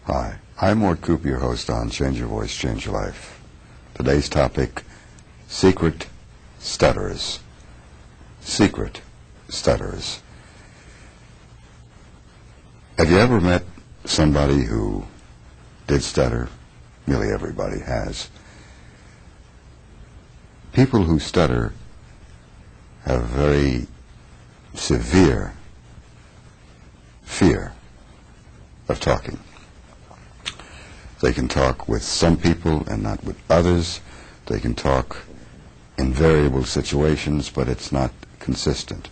Hi, I'm Mort, your host on Change Your Voice, Change Your Life. Today's topic, secret stutterers. Secret stutterers. Have you ever met somebody who did stutter? Nearly everybody has. People who stutter have a very severe fear of talking. They can talk with some people and not with others. They can talk in variable situations, but it's not consistent.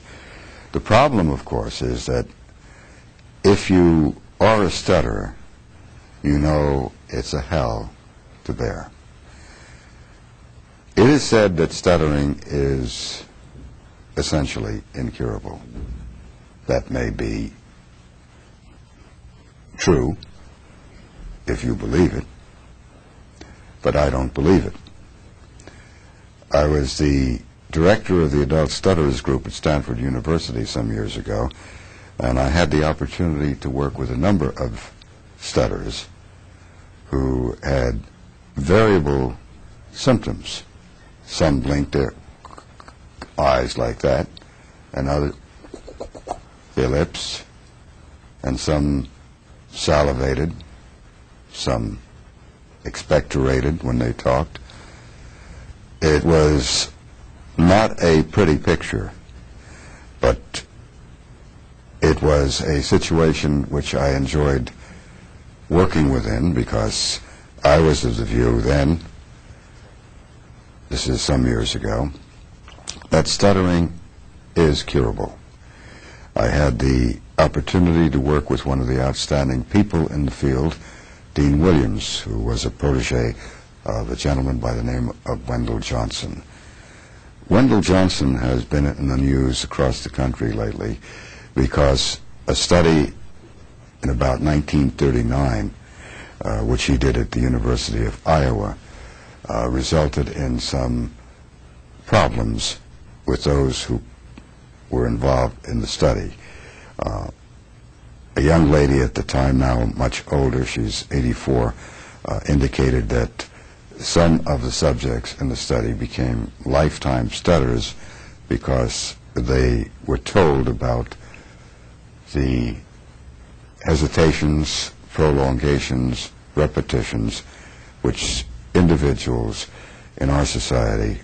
The problem, of course, is that if you are a stutterer, you know it's a hell to bear. It is said that stuttering is essentially incurable. That may be true if you believe it, but I don't believe it. I was the director of the Adult Stutterers group at Stanford University some years ago, and I had the opportunity to work with a number of stutterers who had variable symptoms. Some blinked their eyes like that, and others their lips, and some salivated, some expectorated when they talked. It was not a pretty picture, but it was a situation which I enjoyed working within, because I was of the view then, this is some years ago, that stuttering is curable. I had the opportunity to work with one of the outstanding people in the field, Dean Williams, who was a protege of a gentleman by the name of Wendell Johnson. Wendell Johnson has been in the news across the country lately because a study in about 1939, which he did at the University of Iowa, resulted in some problems with those who were involved in the study. A young lady at the time, now much older, she's 84, indicated that some of the subjects in the study became lifetime stutterers because they were told about the hesitations, prolongations, repetitions, which individuals in our society,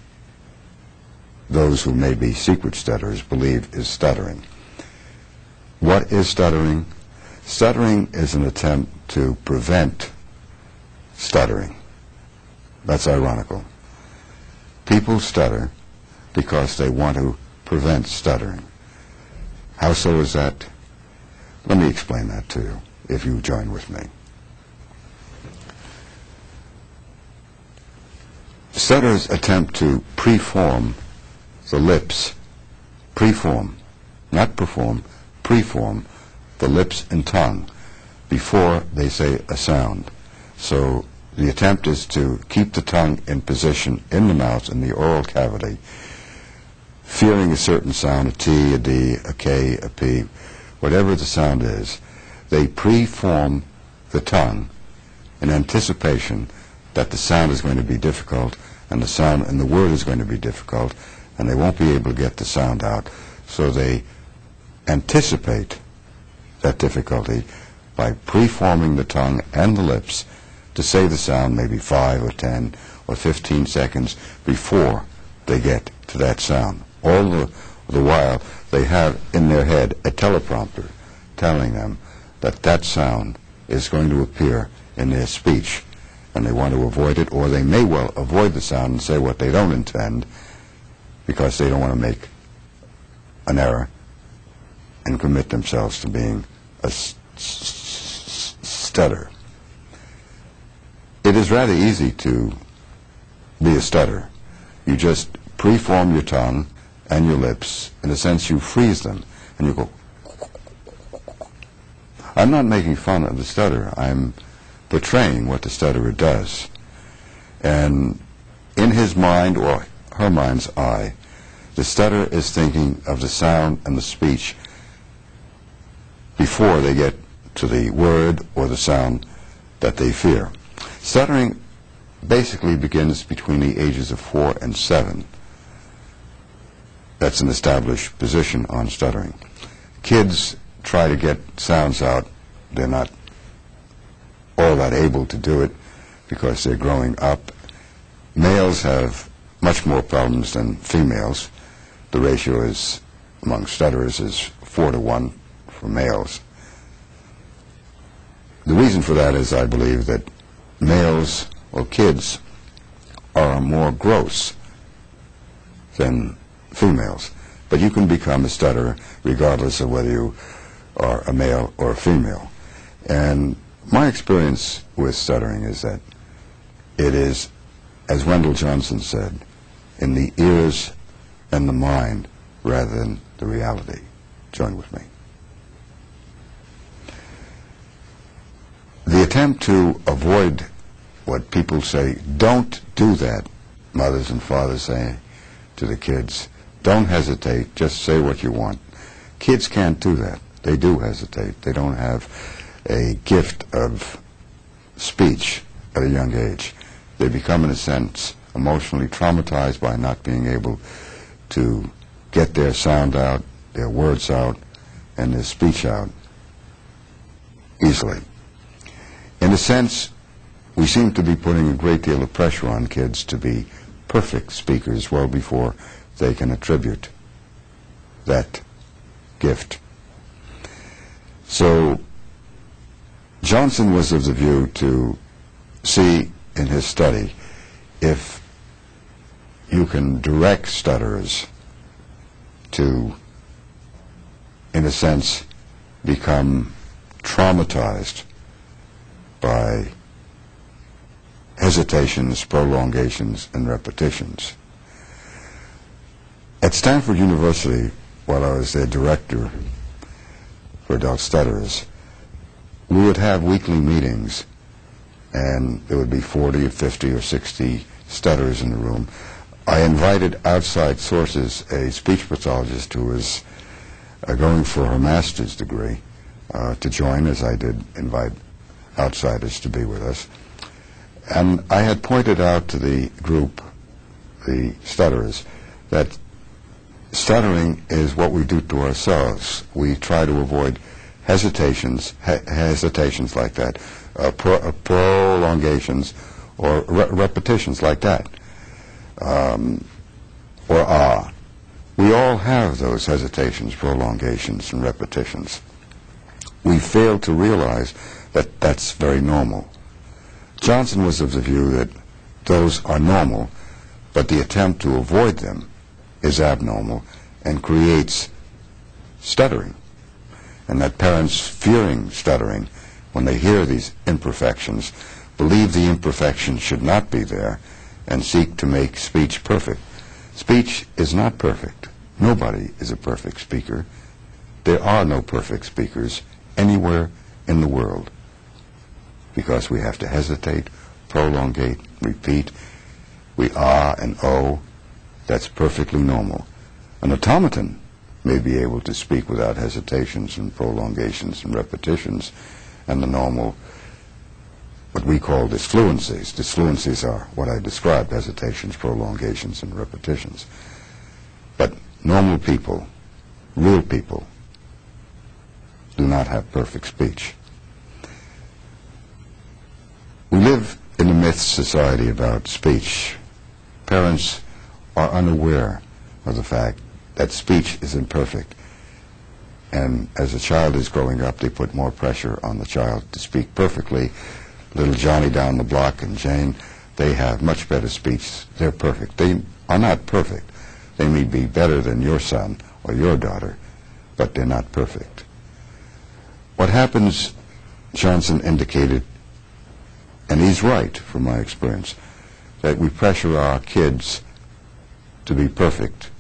those who may be secret stutterers, believe is stuttering. What is stuttering? Stuttering is an attempt to prevent stuttering. That's ironical. People stutter because they want to prevent stuttering. How so is that? Let me explain that to you, if you join with me. Stutterers attempt to preform the lips, preform, not perform, preform the lips and tongue before they say a sound. So the attempt is to keep the tongue in position in the mouth, in the oral cavity, fearing a certain sound, a T, a D, a K, a P, whatever the sound is. They preform the tongue in anticipation that the sound is going to be difficult, and the sound and the word is going to be difficult, and they won't be able to get the sound out. So they anticipate that difficulty by preforming the tongue and the lips to say the sound maybe 5 or 10 or 15 seconds before they get to that sound. All the while they have in their head a teleprompter telling them that that sound is going to appear in their speech, and they want to avoid it, or they may well avoid the sound and say what they don't intend because they don't want to make an error and commit themselves to being a stutterer. It is rather easy to be a stutterer. You just preform your tongue and your lips. In a sense, you freeze them, and you go. I'm not making fun of the stutterer. I'm portraying what the stutterer does. And in his mind, or her mind's eye, the stutterer is thinking of the sound and the speech before they get to the word or the sound that they fear. Stuttering basically begins between the ages of 4 and 7. That's an established position on stuttering. Kids try to get sounds out. They're not all that able to do it because they're growing up. Males have much more problems than females. The ratio is, among stutterers, is 4 to 1 for males. The reason for that is, I believe, that males or kids are more gross than females. But you can become a stutterer regardless of whether you are a male or a female. And my experience with stuttering is that it is, as Wendell Johnson said, in the ears and the mind rather than the reality. Join with me. The attempt to avoid what people say, don't do that, mothers and fathers say to the kids, don't hesitate, just say what you want. Kids can't do that. They do hesitate. They don't have a gift of speech at a young age. They become, in a sense, emotionally traumatized by not being able to get their sound out, their words out, and their speech out easily. In a sense, we seem to be putting a great deal of pressure on kids to be perfect speakers well before they can attribute that gift. So Johnson was of the view to see in his study if you can direct stutterers to, in a sense, become traumatized by hesitations, prolongations, and repetitions. At Stanford University, while I was their director for adult stutterers, we would have weekly meetings, and there would be 40 or 50 or 60 stutterers in the room. I invited outside sources, a speech pathologist who was going for her master's degree, to join, as I did invite outsiders to be with us. And I had pointed out to the group, the stutterers, that stuttering is what we do to ourselves. We try to avoid hesitations like that, prolongations or repetitions like that, or ah. We all have those hesitations, prolongations, and repetitions. We fail to realize that that's very normal. Johnson was of the view that those are normal, but the attempt to avoid them is abnormal and creates stuttering, and that parents fearing stuttering, when they hear these imperfections, believe the imperfection should not be there and seek to make speech perfect. Speech is not perfect. Nobody is a perfect speaker. There are no perfect speakers anywhere in the world, because we have to hesitate, prolongate, repeat. We ah and oh. That's perfectly normal. An automaton may be able to speak without hesitations and prolongations and repetitions, and the normal, what we call disfluencies. Disfluencies are what I described, hesitations, prolongations, and repetitions. But normal people, real people, do not have perfect speech. We live in a myth society about speech. Parents are unaware of the fact that speech is imperfect. And as a child is growing up, they put more pressure on the child to speak perfectly. Little Johnny down the block and Jane, they have much better speech. They're perfect. They are not perfect. They may be better than your son or your daughter, but they're not perfect. What happens, Johnson indicated, and he's right from my experience, that we pressure our kids to be perfect